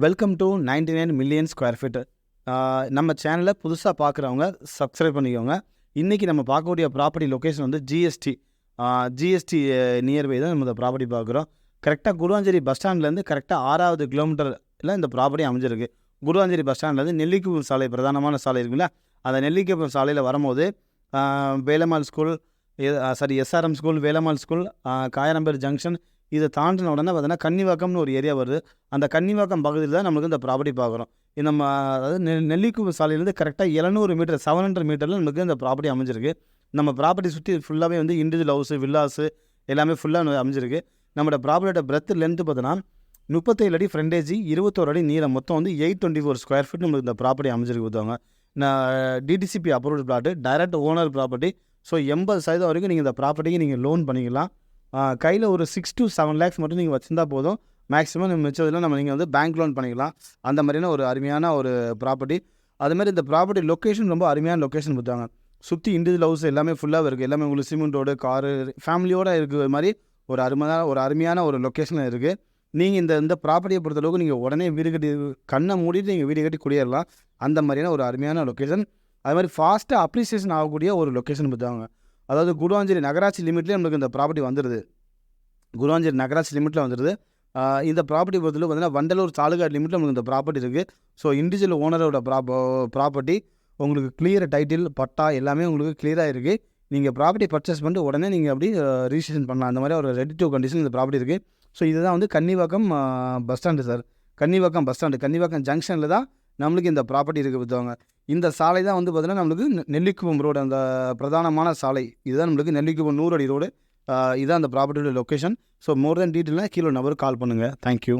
Welcome to 99 million square feet. நம்ம சேனலை புதுசாக பார்க்குறவங்க சப்ஸ்கிரைப் பண்ணிக்கோங்க. இன்றைக்கி நம்ம பார்க்கக்கூடிய ப்ராப்பர்ட்டி லொக்கேஷன் வந்து ஜிஎஸ்டி நியர்பை தான் நம்ம இந்த ப்ராப்பர்ட்டி பார்க்குறோம். கரெக்டாக குருவாஞ்சேரி பஸ் ஸ்டாண்ட்லேருந்து கரெக்டாக 6வது கிலோமீட்டரில் இந்த ப்ராப்பர்ட்டி அமைஞ்சிருக்கு. குருவாஞ்சேரி பஸ் ஸ்டாண்ட்லேருந்து நெல்லிக்குப்பம் சாலை, பிரதானமான சாலை இருக்குல்ல, அந்த நெல்லிக்குப்பம் சாலையில் வரும்போது Velammal school, SRM school, Velammal school, Kayarambedu junction, இதை தாண்டின உடனே பார்த்தீங்கன்னா கன்னிவாக்கம்னு ஒரு ஏரியா வருது. அந்த கன்னிவாக்கம் பகுதியில் தான் நம்மளுக்கு இந்த ப்ராப்பர்ட்டி பார்க்குறோம். நம்ம அதாவது நெல்லிக்குப்பம் சாலையிலேருந்து கரெக்டாக 700 மீட்டர் 700 மீட்டரில் நமக்கு இந்த ப்ராப்பர்ட்டி அமைஞ்சிருக்கு. நம்ம ப்ராப்பர்ட்டி சுற்றி ஃபுல்லாகவே வந்து இண்டிவிஜுவல் ஹவுஸு, வில்லாஸு எல்லாமே ஃபுல்லாக அமைஞ்சிருக்கு. நம்மளோட ப்ராப்பர்ட்டியோட பிரெத் லென்த்து பார்த்தோன்னா 37 அடி ஃப்ரண்டேஜ், 21 அடி நீளம், மொத்தம் வந்து 824 ஸ்கொயர் ஃபீட் நம்மளுக்கு இந்த ப்ராப்பர்ட்டி அமைஞ்சிருக்கு. கொடுத்தாங்க DTCP approved plot, direct owner property. So 80% வரைக்கும் நீங்கள் இந்த ப்ராப்பர்ட்டிக்கு நீங்கள் லோன் பண்ணிக்கலாம். கையில் ஒரு 6 to 7 lakhs மட்டும் நீங்கள் வச்சுருந்தா போதும். மேக்ஸிமம் மிச்சதில் நீங்கள் வந்து பேங்க் லோன் பண்ணிக்கலாம். அந்த மாதிரியான ஒரு அருமையான ஒரு ப்ராப்பர்ட்டி. அதுமாதிரி இந்த ப்ராப்பர்ட்டி லொக்கேஷன் ரொம்ப அருமையான லொக்கேஷன் கொடுத்தாங்க. சுற்றி இண்டிவிஜுவல் ஹவுஸ் எல்லாமே ஃபுல்லாக இருக்குது. எல்லாமே உங்களுக்கு சிமெண்ட் ரோடு, காரு, ஃபேமிலியோடு இருக்கிற மாதிரி ஒரு அருமையான ஒரு லொக்கேஷனில் இருக்குது. நீங்கள் இந்த ப்ராப்பர்ட்டியை பொறுத்தளவுக்கு நீங்கள் உடனே வீடு கட்டி கண்ணை மூடிட்டு நீங்கள் வீடு கட்டி குடியேறலாம். அந்த மாதிரியான ஒரு அருமையான லொக்கேஷன். அது மாதிரி ஃபாஸ்ட்டாக அப்ரிசியேஷன் ஆகக்கூடிய ஒரு லொக்கேஷன் கொடுத்தாங்க. அதாவது குருவாஞ்சேரி நகராட்சி லிமிட்லேயே நம்மளுக்கு இந்த ப்ராப்பர்ட்டி வந்துடுது. குருவாஞ்சேரி நகராட்சி லிமிட்டில் வந்துடுது. இந்த ப்ராப்பர்ட்டி பொறுத்தளவு பார்த்தீங்கன்னா வண்டலூர் தாலுகா லிமிட்டில் நம்மளுக்கு இந்த ப்ராப்பர்ட்டி இருக்குது. ஸோ இண்டிவிஜுவல் ஓனரோட ப்ராப்பர்ட்டி உங்களுக்கு கிளியர் டைட்டில், பட்டா எல்லாமே உங்களுக்கு கிளியராக இருக்குது. நீங்கள் ப்ராப்பர்ட்டி பர்ச்சேஸ் பண்ணிட்டு உடனே நீங்கள் அப்படி ரிஜிஸ்ட்ரேஷன் பண்ணலாம். அந்த மாதிரி ஒரு ரெடி டு கண்டிஷன் இந்த ப்ராப்பர்ட்டி இருக்குது. ஸோ இதுதான் வந்து Kannivakkam bus stand sir. Kannivakkam bus stand, Kannivakkam ஜங்ஷனில் தான் நம்மளுக்கு இந்த ப்ராப்பர்ட்டி இருக்குது. பார்த்துவாங்க. இந்த சாலை தான் வந்து பார்த்திங்கன்னா நம்மளுக்கு நெல்லிக்குப்பம் ரோடு, அந்த பிரதானமான சாலை. இதுதான் நம்மளுக்கு நெல்லிக்குப்பம் 100 அடி ரோடு. இதுதான் அந்த ப்ராப்பர்ட்டியோட லொக்கேஷன். ஸோ மோர் தென் டீட்டெயில்னால் கீழே நம்பருக்கு கால் பண்ணுங்கள். தேங்க்யூ.